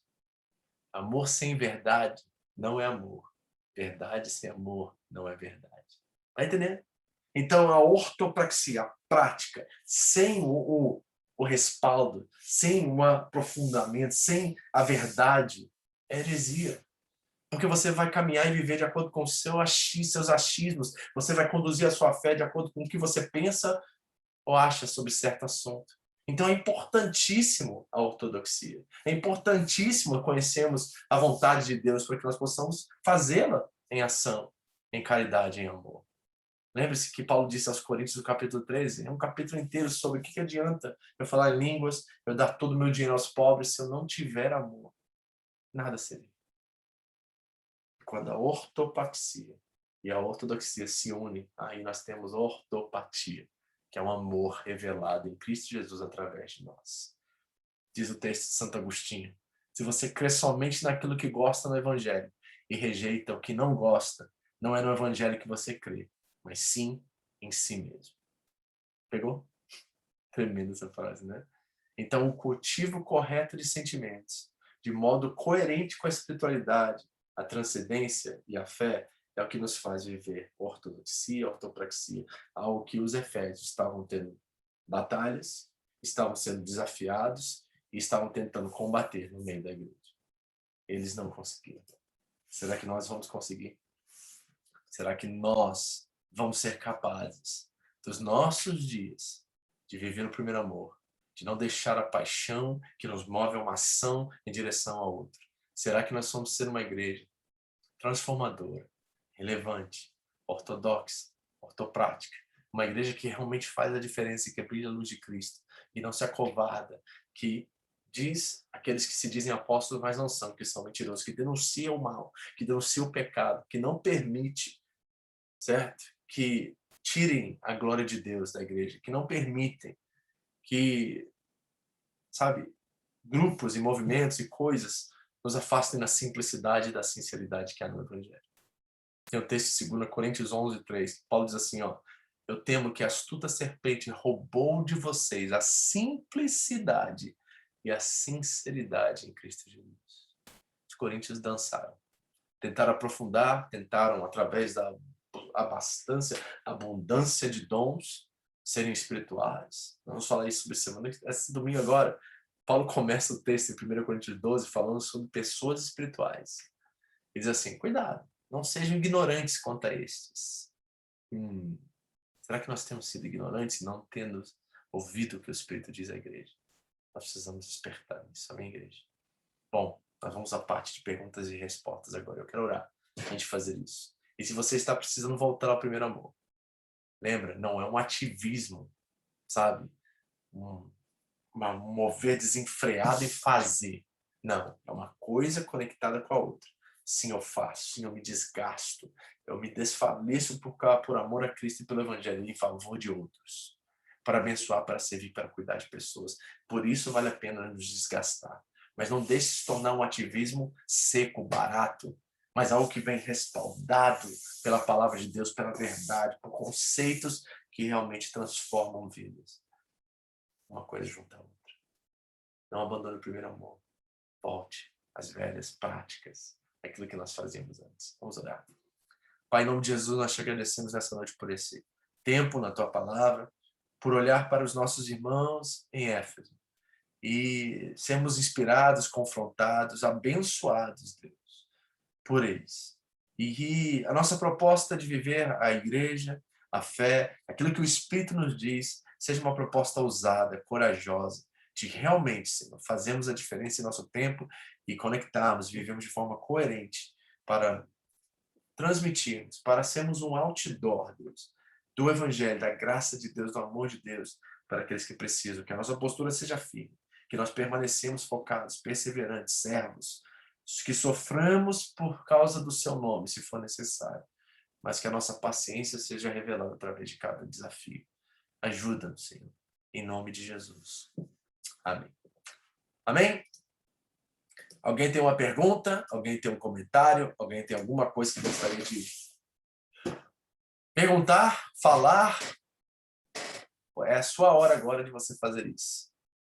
S1: Amor sem verdade não é amor. Verdade sem amor não é verdade. Tá entendendo? Então, a ortopraxia, a prática, sem o respaldo, sem o aprofundamento, sem a verdade, é heresia. Porque você vai caminhar e viver de acordo com seus achismos. Você vai conduzir a sua fé de acordo com o que você pensa ou acha sobre certo assunto. Então é importantíssimo a ortodoxia. É importantíssimo conhecermos a vontade de Deus para que nós possamos fazê-la em ação, em caridade, em amor. Lembre-se que Paulo disse aos Coríntios, no capítulo 13, é um capítulo inteiro sobre o que adianta eu falar em línguas, eu dar todo o meu dinheiro aos pobres, se eu não tiver amor. Nada serei. Quando a ortopaxia e a ortodoxia se unem, aí nós temos ortopatia, que é um amor revelado em Cristo Jesus através de nós. Diz o texto de Santo Agostinho, se você crê somente naquilo que gosta no Evangelho e rejeita o que não gosta, não é no Evangelho que você crê, mas sim em si mesmo. Pegou? Tremenda essa frase, né? Então, o cultivo correto de sentimentos, de modo coerente com a espiritualidade, a transcendência e a fé, é o que nos faz viver ortodoxia, ortopraxia, algo que os efésios estavam tendo batalhas, estavam sendo desafiados e estavam tentando combater no meio da igreja. Eles não conseguiram. Será que nós vamos conseguir? Será que nós vamos ser capazes dos nossos dias de viver no primeiro amor, de não deixar a paixão que nos move a uma ação em direção a outra? Será que nós vamos ser uma igreja transformadora, relevante, ortodoxa, ortoprática, uma igreja que realmente faz a diferença e que brilha a luz de Cristo e não se acovarda, que diz aqueles que se dizem apóstolos, mas não são, que são mentirosos, que denunciam o mal, que denunciam o pecado, que não permite, certo? Que tirem a glória de Deus da igreja, que não permitem que, sabe, grupos e movimentos e coisas nos afastem da simplicidade e da sinceridade que há no Evangelho. Tem o texto de 2 Coríntios 11:3. Paulo diz assim, ó: eu temo que a astuta serpente roubou de vocês a simplicidade e a sinceridade em Cristo Jesus. Os coríntios dançaram. Tentaram aprofundar, tentaram, através da abundância de dons, serem espirituais. Vamos falar isso sobre semana. Esse domingo agora, Paulo começa o texto em 1 Coríntios 12 falando sobre pessoas espirituais. Ele diz assim, cuidado, não sejam ignorantes quanto a estes. Será que nós temos sido ignorantes, não tendo ouvido o que o Espírito diz à igreja? Nós precisamos despertar nisso, amém, igreja? Bom, nós vamos à parte de perguntas e respostas agora. Eu quero orar para a gente fazer isso. E se você está precisando voltar ao primeiro amor, lembra, não é um ativismo, sabe? Um mover desenfreado e fazer. Não, é uma coisa conectada com a outra. Sim, eu faço, sim, eu me desgasto, eu me desfaleço por amor a Cristo e pelo Evangelho em favor de outros, para abençoar, para servir, para cuidar de pessoas. Por isso vale a pena nos desgastar. Mas não deixe se tornar um ativismo seco, barato, mas algo que vem respaldado pela palavra de Deus, pela verdade, por conceitos que realmente transformam vidas. Uma coisa junto à outra. Não abandone o primeiro amor. Volte às velhas práticas, aquilo que nós fazíamos antes. Vamos orar. Pai, em nome de Jesus, nós te agradecemos nessa noite por esse tempo na tua palavra, por olhar para os nossos irmãos em Éfeso e sermos inspirados, confrontados, abençoados, Deus, por eles. E a nossa proposta de viver a igreja, a fé, aquilo que o Espírito nos diz, seja uma proposta ousada, corajosa, de realmente, Senhor, fazermos a diferença em nosso tempo e conectarmos, vivemos de forma coerente para transmitirmos, para sermos um outdoor, Deus, do Evangelho, da graça de Deus, do amor de Deus, para aqueles que precisam, que a nossa postura seja firme, que nós permanecemos focados, perseverantes, servos, que soframos por causa do seu nome, se for necessário, mas que a nossa paciência seja revelada através de cada desafio. Ajuda-nos, Senhor, em nome de Jesus. Amém. Amém? Alguém tem uma pergunta? Alguém tem um comentário? Alguém tem alguma coisa que gostaria de perguntar, falar? É a sua hora agora de você fazer isso.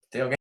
S1: Tem alguém?